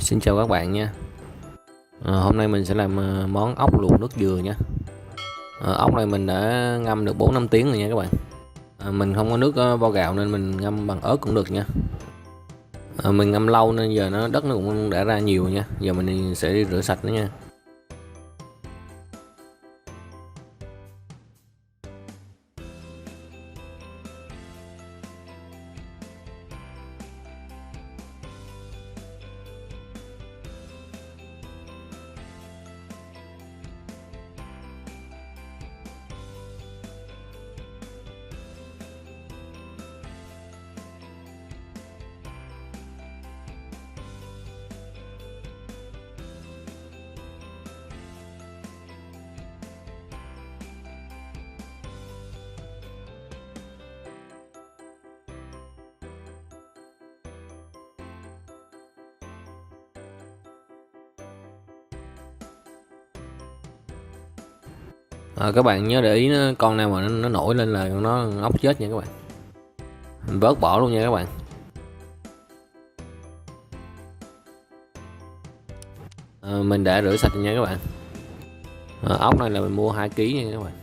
Xin chào các bạn nha. Hôm nay mình sẽ làm món ốc luộc nước dừa nha. Ốc này mình đã ngâm được 4-5 tiếng rồi nha các bạn. Mình không có nước vo gạo nên mình ngâm bằng ớt cũng được nha. Mình ngâm lâu nên giờ đất nó cũng đã ra nhiều nha. Giờ mình sẽ đi rửa sạch nó nha. Các bạn nhớ để ý con nào mà nó nổi lên là nó ốc chết nha các bạn. Mình vớt bỏ luôn nha các bạn. Mình đã rửa sạch nha các bạn. Ốc này là mình mua 2 kg nha các bạn.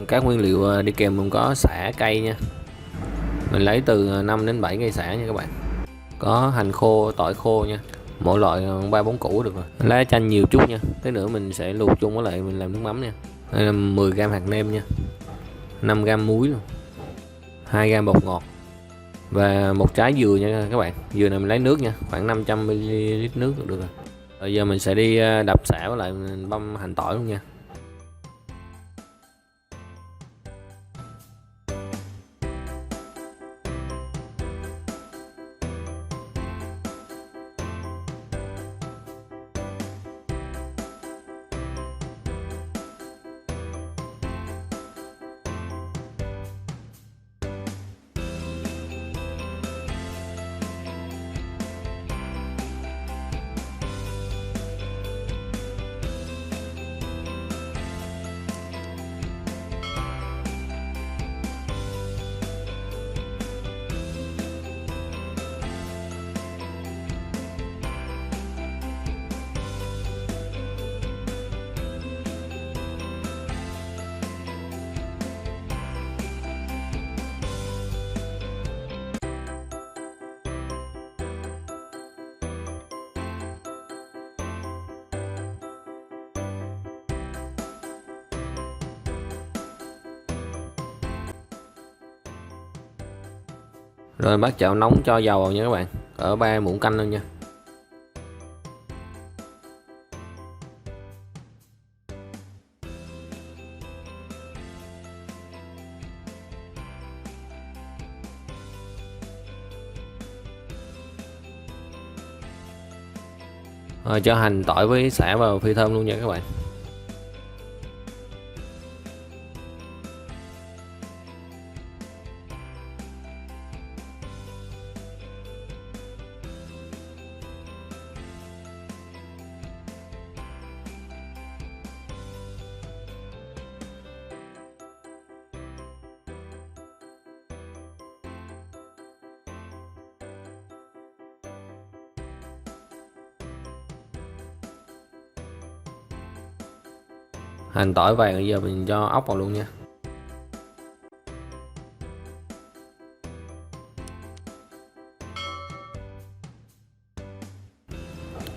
Các nguyên liệu đi kèm gồm có sả, cay nha. Mình lấy từ 5 đến 7 cây sả nha các bạn. Có hành khô, tỏi khô nha. Mỗi loại 3-4 củ được rồi. Lá chanh nhiều chút nha. Thế nữa mình sẽ luộc chung với lại mình làm nước mắm nha. Đây là 10g hạt nêm nha. 5g muối luôn. 2g bột ngọt. Và một trái dừa nha các bạn. Dừa này mình lấy nước nha, khoảng 500ml nước được rồi. Bây giờ mình sẽ đi đập sả với lại mình băm hành tỏi luôn nha. Rồi bắt chảo nóng cho dầu vào nha các bạn, cỡ 3 muỗng canh lên nha. Rồi cho hành tỏi với sả vào phi thơm luôn nha các bạn. Hành tỏi vàng bây giờ mình cho ốc vào luôn nha.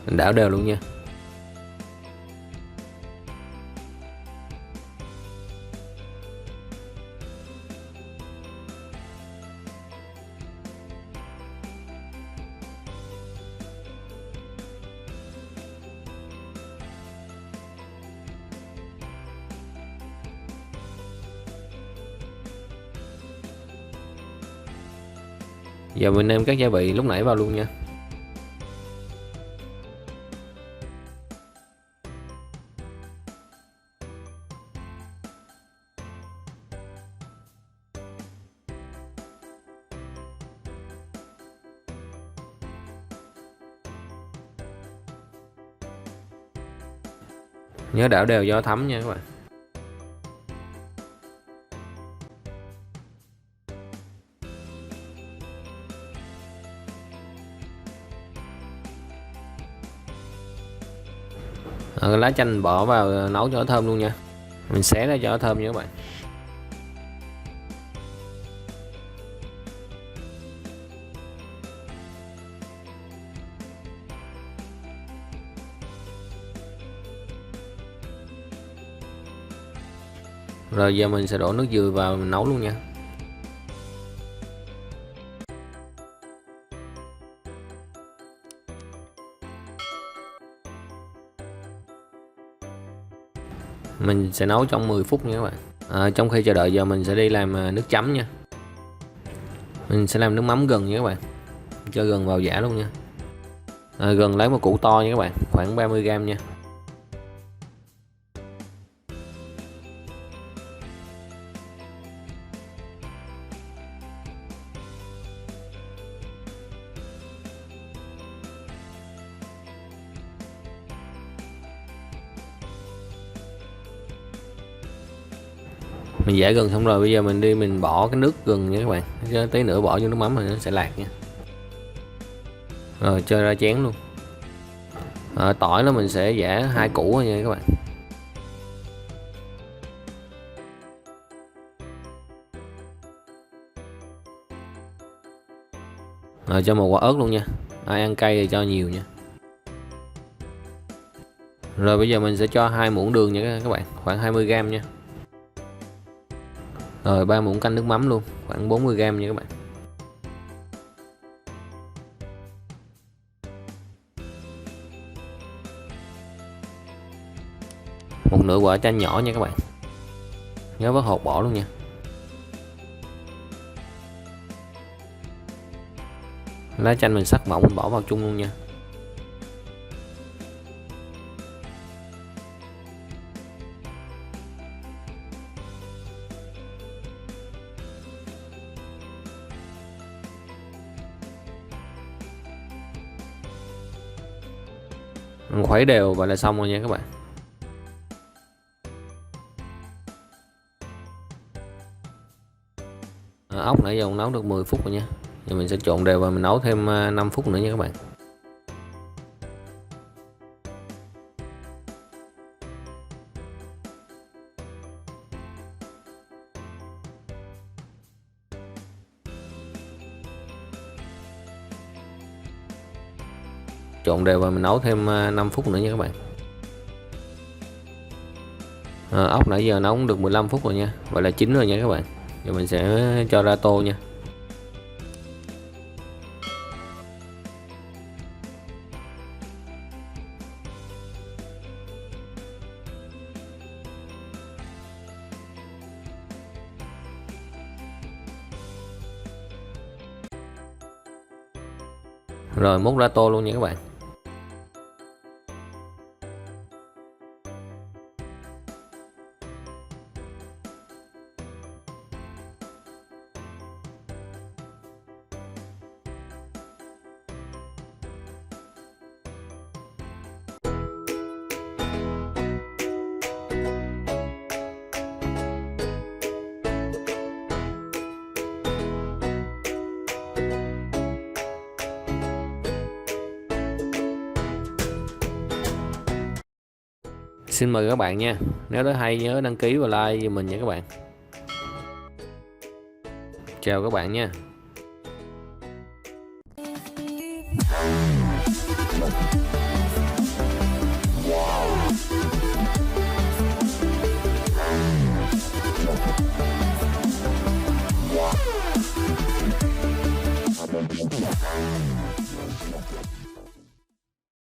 Mình đảo đều luôn nha. Giờ mình nêm các gia vị lúc nãy vào luôn nha. Nhớ đảo đều cho thấm nha các bạn. Lá chanh bỏ vào nấu cho nó thơm luôn nha. Mình xé ra cho nó thơm nha các bạn. Rồi giờ mình sẽ đổ nước dừa vào mình nấu luôn nha. Mình sẽ nấu trong 10 phút nha các bạn. Trong khi chờ đợi giờ mình sẽ đi làm nước chấm nha. Mình sẽ làm nước mắm gừng nha các bạn. Cho gừng vào giã luôn nha. Gừng lấy một củ to nha các bạn, khoảng 30g nha. Mình giã gừng xong rồi, bây giờ mình đi mình bỏ cái nước gừng nha các bạn, chứ tí nữa bỏ vô nước mắm thì nó sẽ lạc nha. Rồi cho ra chén luôn. Tỏi nó mình sẽ giã 2 củ thôi nha các bạn. Rồi cho một quả ớt luôn nha, ai ăn cay thì cho nhiều nha. Rồi bây giờ mình sẽ cho 2 muỗng đường nha các bạn, khoảng 20g nha. Rồi 3 muỗng canh nước mắm luôn, khoảng 40g nha các bạn. Một nửa quả chanh nhỏ nha các bạn, nhớ vớt hột bỏ luôn nha. Lá chanh mình sắc mỏng mình bỏ vào chung luôn nha. Mình khuấy đều vậy là xong rồi nha các bạn. Ốc nãy giờ nấu được 10 phút rồi nha. Giờ mình sẽ trộn đều và mình nấu thêm 5 phút nữa nha các bạn. Trộn đều và mình nấu thêm 5 phút nữa nha các bạn. Ốc nãy giờ nấu được 15 phút rồi nha, vậy là chín rồi nha các bạn. Giờ mình sẽ cho ra tô nha. Rồi múc ra tô luôn nha các bạn. Xin mời các bạn nha. Nếu thấy hay nhớ đăng ký và like giùm mình nha các bạn. Chào các bạn nha. Wow.